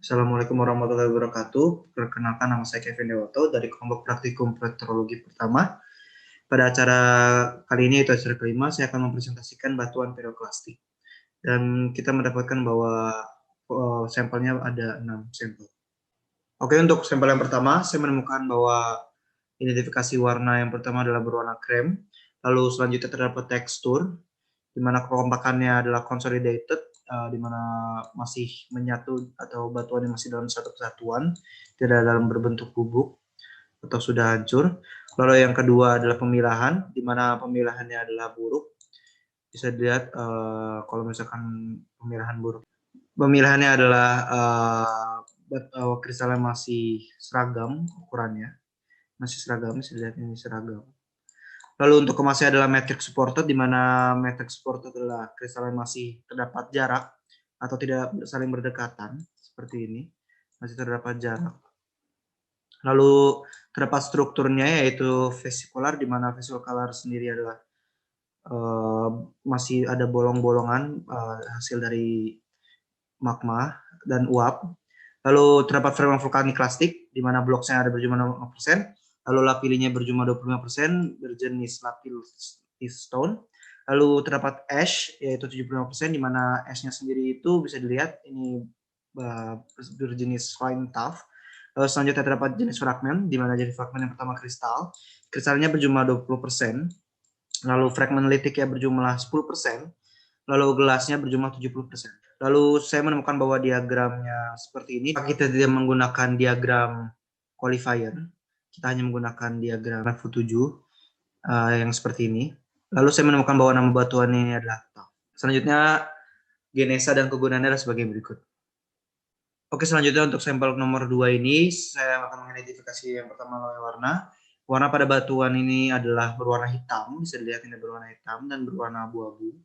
Assalamualaikum warahmatullahi wabarakatuh. Perkenalkan, nama saya Kevin Dewoto dari kelompok praktikum meteorologi pertama. Pada acara kali ini, yaitu acara kelima, saya akan mempresentasikan batuan piroklastik. Dan kita mendapatkan bahwa sampelnya ada 6 sampel. Oke, untuk sampel yang pertama, saya menemukan bahwa identifikasi warna yang pertama adalah berwarna krem. Lalu selanjutnya terdapat tekstur, di mana kekompakannya adalah consolidated, di mana masih menyatu atau batuannya masih dalam satu kesatuan, tidak dalam berbentuk bubuk atau sudah hancur. Lalu yang kedua adalah pemilahan, di mana pemilahannya adalah buruk. Bisa dilihat kalau misalkan pemilahan buruk. Pemilahannya adalah kristalnya masih seragam ukurannya, masih seragam, bisa dilihat ini seragam. Lalu untuk kemasnya adalah matrix supported, di mana matrix supported adalah kristal yang masih terdapat jarak atau tidak saling berdekatan, seperti ini, masih terdapat jarak. Lalu terdapat strukturnya yaitu vesicular, di mana vesicular sendiri adalah masih ada bolong-bolongan hasil dari magma dan uap. Lalu terdapat fragmen vulkanik klastik, di mana bloknya ada berjumlah 0,5%. Lalu lapilinya berjumlah 25%, berjenis lapil stone. Lalu terdapat ash, yaitu 75%, di mana ashnya sendiri itu bisa dilihat ini berjenis fine tuff. Lalu selanjutnya terdapat jenis fragmen, di mana jenis fragmen yang pertama kristal. Kristalnya berjumlah 20%. Lalu fragmen litiknya berjumlah 10%. Lalu gelasnya berjumlah 70%. Lalu saya menemukan bahwa diagramnya seperti ini. Kita tidak menggunakan diagram qualifier, kita hanya menggunakan diagram FU7 yang seperti ini. Lalu saya menemukan bahwa nama batuan ini adalah TAF. Selanjutnya, genesa dan kegunaannya adalah sebagai berikut. Oke, selanjutnya untuk sampel nomor 2 ini, saya akan mengidentifikasi yang pertama melalui warna. Warna pada batuan ini adalah berwarna hitam, bisa dilihat ini berwarna hitam dan berwarna abu-abu.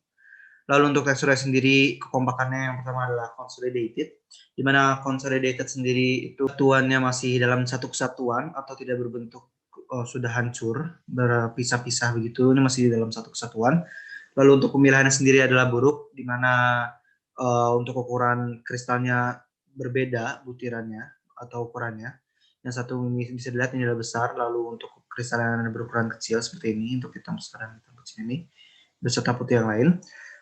Lalu untuk teksturnya sendiri, kekompakannya yang pertama adalah consolidated, di mana consolidated sendiri itu batuannya masih dalam satu kesatuan atau tidak berbentuk sudah hancur, berpisah-pisah begitu, ini masih dalam satu kesatuan. Lalu untuk pemilahannya sendiri adalah buruk, di mana untuk ukuran kristalnya berbeda butirannya atau ukurannya. Yang satu ini bisa dilihat ini adalah besar, lalu untuk kristal yang berukuran kecil seperti ini, untuk hitam besar dan hitam kecil ini, beserta putih yang lain.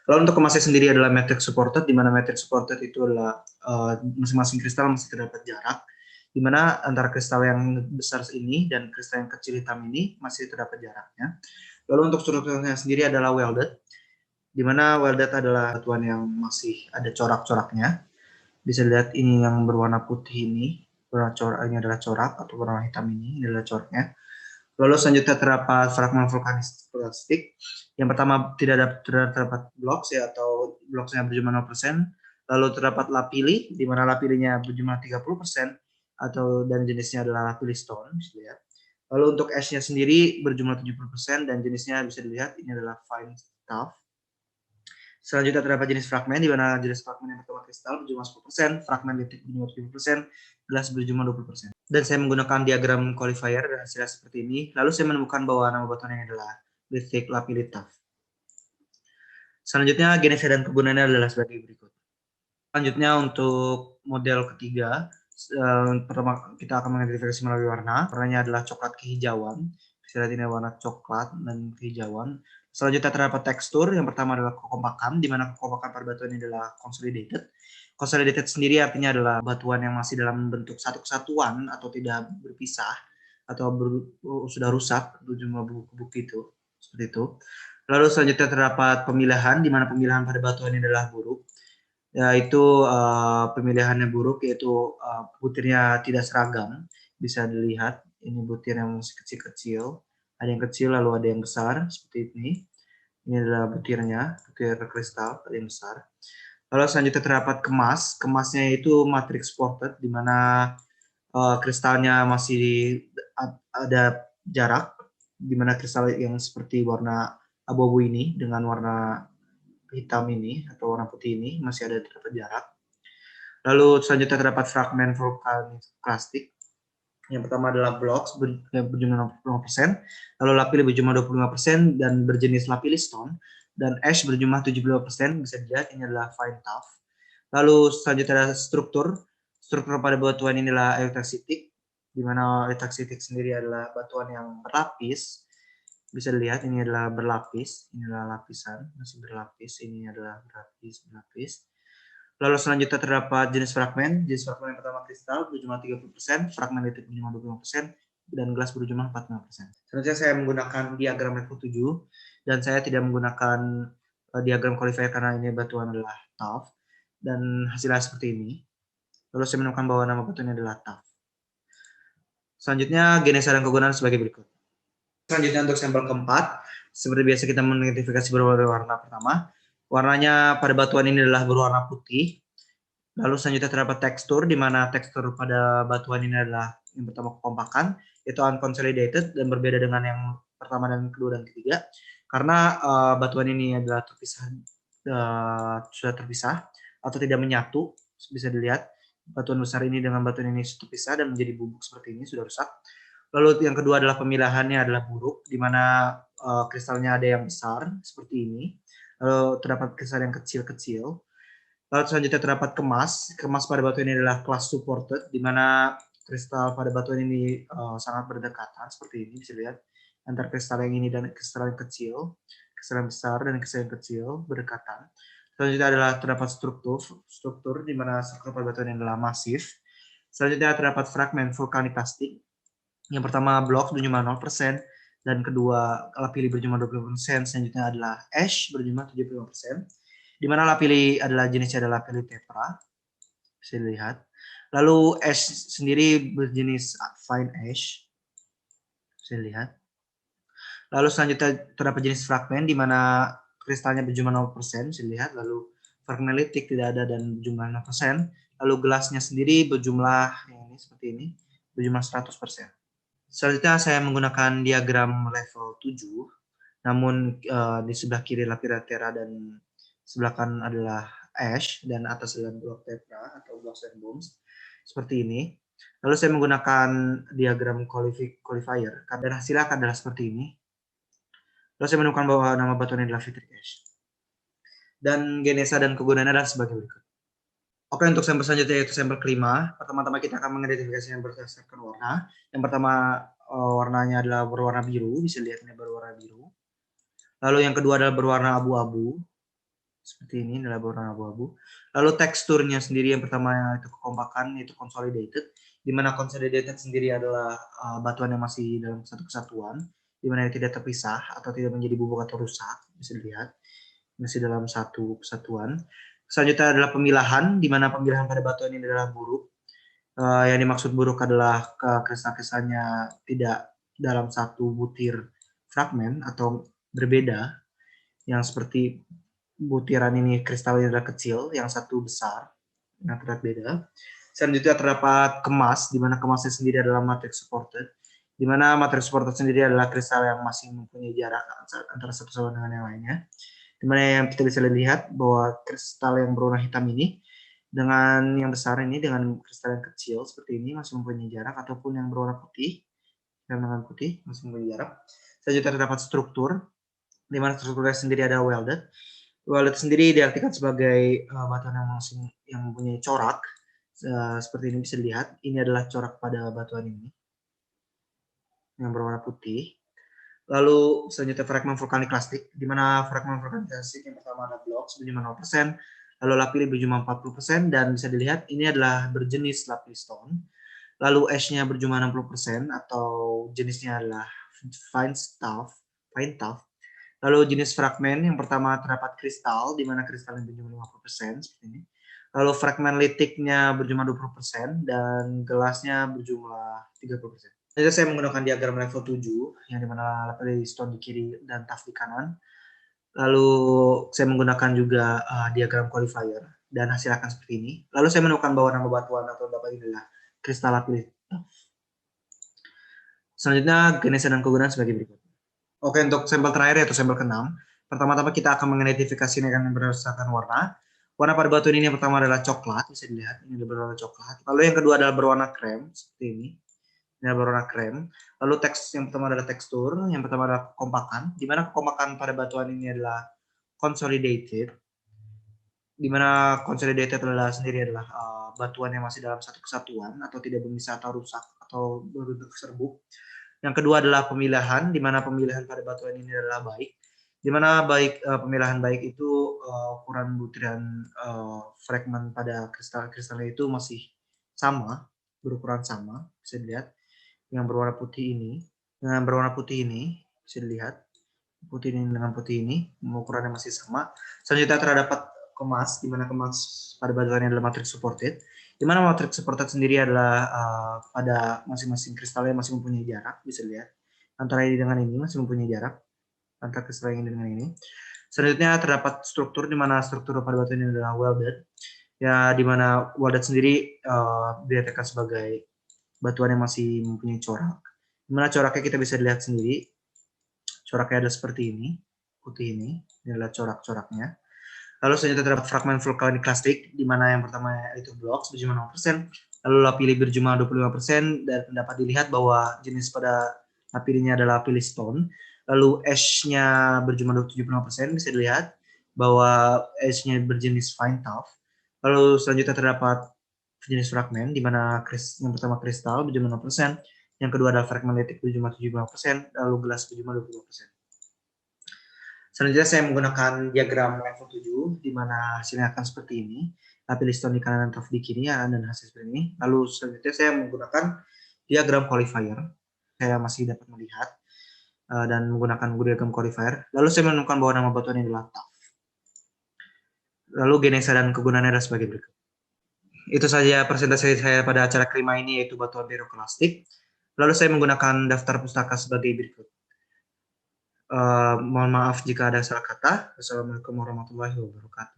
Lalu untuk kemasnya sendiri adalah matrix supported, di mana matrix supported itu adalah masing-masing kristal masih terdapat jarak, di mana antara kristal yang besar ini dan kristal yang kecil hitam ini masih terdapat jaraknya. Lalu untuk strukturnya sendiri adalah welded, di mana welded adalah batuan yang masih ada corak-coraknya. Bisa dilihat ini yang berwarna putih ini, warna corak ini adalah corak, atau warna hitam ini adalah coraknya. Lalu selanjutnya terdapat fragmen vulkanik plastik. Yang pertama tidak terdapat blok atau bloknya berjumlah 0%. Lalu terdapat lapili, di mana lapilinya berjumlah 30% dan jenisnya adalah lapili stone, bisa dilihat. Lalu untuk ashnya sendiri berjumlah 70% dan jenisnya bisa dilihat ini adalah fine tuff. Selanjutnya terdapat jenis fragmen, di mana jenis fragmen yang pertama kristal berjumlah 10%, fragmen litik berjumlah 70%, gelas berjumlah 20%. Dan saya menggunakan diagram qualifier dan hasilnya seperti ini. Lalu saya menemukan bahwa nama batuan ini adalah litik lapilli tuff. Selanjutnya genesa dan kegunaannya adalah sebagai berikut. Selanjutnya untuk model ketiga, pertama kita akan mengidentifikasi melalui warna. Warnanya adalah coklat kehijauan. Bisa lihat ini warna coklat dan kehijauan. Selanjutnya terdapat tekstur. Yang pertama adalah kekompakan, di mana kekompakan pada batuan ini adalah consolidated. Consolidated sendiri artinya adalah batuan yang masih dalam bentuk satu kesatuan atau tidak berpisah atau sudah rusak berjumlah bubuk itu, seperti itu. Lalu selanjutnya terdapat pemilahan, di mana pemilahan pada batuan ini adalah buruk. Yaitu pemilihannya buruk, yaitu butirnya tidak seragam. Bisa dilihat ini butir yang masih kecil-kecil, ada yang kecil lalu ada yang besar seperti ini. Ini adalah butirnya, butir kristal, ada yang besar. Lalu selanjutnya terdapat kemasnya itu matrix supported, di mana kristalnya masih ada jarak, di mana kristal yang seperti warna abu-abu ini dengan warna hitam ini atau warna putih ini masih ada terdapat jarak. Lalu selanjutnya terdapat fragmen vulkanik plastik. Yang pertama adalah blocks berjumlah 60%, lalu lapilli berjumlah 25% dan berjenis lapilli stone, dan ash berjumlah 75%, bisa dilihat ini adalah fine tuff. Lalu selanjutnya ada struktur Struktur pada batuan ini adalah eutectic, di mana eutectic sendiri adalah batuan yang berlapis. Bisa dilihat ini adalah berlapis, ini adalah lapisan, masih berlapis, ini adalah berlapis. Lalu selanjutnya terdapat jenis fragmen yang pertama kristal berjumlah 30%, fragmen litik berjumlah 25%, dan gelas berjumlah 45%. Selanjutnya saya menggunakan diagram level 7, dan saya tidak menggunakan diagram qualifier karena ini batuan adalah tough, dan hasilnya seperti ini. Lalu saya menemukan bahwa nama batuannya adalah tough. Selanjutnya genesa dan kegunaan sebagai berikut. Selanjutnya untuk sampel keempat, seperti biasa kita mengidentifikasi berwarna pertama. Warnanya pada batuan ini adalah berwarna putih. Lalu selanjutnya terdapat tekstur, di mana tekstur pada batuan ini adalah yang pertama kekompakan, itu unconsolidated dan berbeda dengan yang pertama dan kedua dan ketiga. Karena batuan ini adalah terpisah, sudah terpisah atau tidak menyatu, bisa dilihat batuan besar ini dengan batuan ini terpisah dan menjadi bubuk seperti ini, sudah rusak. Lalu yang kedua adalah pemilahannya adalah buruk, di mana kristalnya ada yang besar seperti ini. Lalu terdapat kristal yang kecil-kecil. Lalu selanjutnya terdapat kemas. Kemas pada batuan ini adalah class supported, di mana kristal pada batuan ini sangat berdekatan seperti ini, bisa lihat antara kristal yang ini dan kristal yang kecil, kristal yang besar dan kristal yang kecil berdekatan. Selanjutnya adalah terdapat struktur di mana struktur pada batuan ini adalah masif. Selanjutnya terdapat fragmen vulkaniklastik. Yang pertama blok berjumlah 0%, dan kedua lapilli berjumlah 20%, selanjutnya adalah ash berjumlah 75%, di mana lapilli adalah jenisnya adalah lapilli tetra, bisa dilihat. Lalu ash sendiri berjenis fine ash, bisa dilihat. Lalu selanjutnya terdapat jenis fragmen, di mana kristalnya berjumlah 0%, bisa dilihat. Lalu fragmen litik tidak ada dan berjumlah 0%. Lalu gelasnya sendiri berjumlah yang ini seperti ini, berjumlah 100%. Selanjutnya saya menggunakan diagram level 7, namun di sebelah kiri lapilli tetra dan sebelah kanan adalah ash, dan atas adalah blok tetra atau blocks and bombs, seperti ini. Lalu saya menggunakan diagram qualifier, dan hasilnya adalah seperti ini. Lalu saya menemukan bahwa nama batuan adalah vitric ash. Dan genesa dan kegunaannya adalah sebagai berikut. Oke, untuk sampel selanjutnya yaitu sampel kelima. Pertama-tama kita akan mengidentifikasinya berdasarkan warna. Yang pertama warnanya adalah berwarna biru, bisa lihat ini berwarna biru. Lalu yang kedua adalah berwarna abu-abu, seperti ini adalah berwarna abu-abu. Lalu teksturnya sendiri yang pertama itu kekompakan, itu consolidated, di mana consolidated sendiri adalah batuan yang masih dalam satu kesatuan, di mana tidak terpisah atau tidak menjadi bubuk atau rusak, bisa dilihat masih dalam satu kesatuan. Selanjutnya adalah pemilahan, di mana pemilahan pada batuan ini adalah buruk. Yang dimaksud buruk adalah kristal-kristalnya tidak dalam satu butir fragmen atau berbeda, yang seperti butiran ini kristalnya adalah kecil, yang satu besar, yang terlihat beda. Selanjutnya terdapat kemas, di mana kemasnya sendiri adalah matrix supported, di mana matrix supported sendiri adalah kristal yang masih mempunyai jarak antara satu sama dengan yang lainnya. Di mana yang kita bisa lihat bahwa kristal yang berwarna hitam ini dengan yang besar ini dengan kristal yang kecil seperti ini masih mempunyai jarak, ataupun yang berwarna putih dengan putih masih mempunyai jarak. Selanjutnya terdapat struktur, di mana strukturnya sendiri ada welded. Welded sendiri diartikan sebagai batuan yang mempunyai corak, seperti ini bisa dilihat. Ini adalah corak pada batuan ini yang berwarna putih. Lalu selanjutnya fragmen vulkaniklastik, di mana fragmen vulkaniklastik yang pertama ada blok berjumlah 0%, lalu lapilli berjumlah 40%, dan bisa dilihat ini adalah berjenis lapilli stone. Lalu ash-nya berjumlah 60% atau jenisnya adalah fine tuff. Lalu jenis fragmen yang pertama terdapat kristal, di mana kristal yang berjumlah 50% seperti ini. Lalu fragmen litiknya berjumlah 20% dan gelasnya berjumlah 30%. Jadi saya menggunakan diagram level 7, yang dimana lapilli stone di kiri dan tuff di kanan. Lalu saya menggunakan juga diagram qualifier, dan hasil akan seperti ini. Lalu saya menemukan bahwa nama batuan atau dapat ini adalah kristal lapilli tuff. Selanjutnya genesa dan kegunaan sebagai berikut. Oke, untuk sampel terakhir yaitu sampel ke-6. Pertama-tama kita akan mengidentifikasi dengan berdasarkan warna. Warna pada batuan ini yang pertama adalah coklat, bisa dilihat ini berwarna coklat. Lalu yang kedua adalah berwarna krem, seperti ini. Ini berwarna krem. Lalu yang pertama adalah tekstur, yang pertama adalah kekompakan, di mana kekompakan pada batuan ini adalah consolidated. di mana consolidated adalah sendiri adalah batuan yang masih dalam satu kesatuan atau tidak bermisah atau rusak atau berbentuk serbuk. Yang kedua adalah pemilahan, di mana pemilahan pada batuan ini adalah baik, di mana pemilahan baik itu ukuran butiran fragmen pada kristalnya itu masih sama, berukuran sama, bisa dilihat. Yang berwarna putih ini dengan berwarna putih ini bisa dilihat, putih ini dengan putih ini ukurannya masih sama. Selanjutnya terdapat kemas, di mana kemas pada batuan adalah matrix supported, di mana matrix supported sendiri adalah pada masing-masing kristalnya masih mempunyai jarak, bisa dilihat antara ini dengan ini masih mempunyai jarak antara kristal yang ini dengan ini. Selanjutnya terdapat struktur, di mana struktur pada batuan ini adalah welded, ya di mana welded sendiri diartikan sebagai batuan yang masih mempunyai corak, di mana coraknya kita bisa lihat sendiri. Coraknya ada seperti ini, putih ini adalah corak-coraknya. Lalu selanjutnya terdapat fragmen vulkaniklastik, di mana yang pertama itu blocks berjumlah 0%, lalu lapilli berjumlah 25%, dan dapat dilihat bahwa jenis pada lapillinya adalah lapilli stone. Lalu ash-nya berjumlah 75%, bisa dilihat bahwa ash-nya berjenis fine tuff. Lalu selanjutnya terdapat jenis fragmen, di mana yang pertama kristal berjumlah 0%, yang kedua adalah fragmen letik berjumlah 75%, lalu gelas berjumlah 25%. Selanjutnya saya menggunakan diagram level 7, di mana hasilnya akan seperti ini. Lapilli stone di kanan dan tuff di kiri, dan hasil seperti ini. Lalu selanjutnya saya menggunakan diagram qualifier. Saya masih dapat melihat dan menggunakan diagram qualifier. Lalu saya menemukan bahwa nama batuan ini adalah tuff. Lalu genesa dan kegunaannya adalah sebagai berikut. Itu saja presentasi saya pada acara kelima ini, yaitu batuan piroklastik. Lalu saya menggunakan daftar pustaka sebagai berikut. Mohon maaf jika ada salah kata. Wassalamualaikum warahmatullahi wabarakatuh.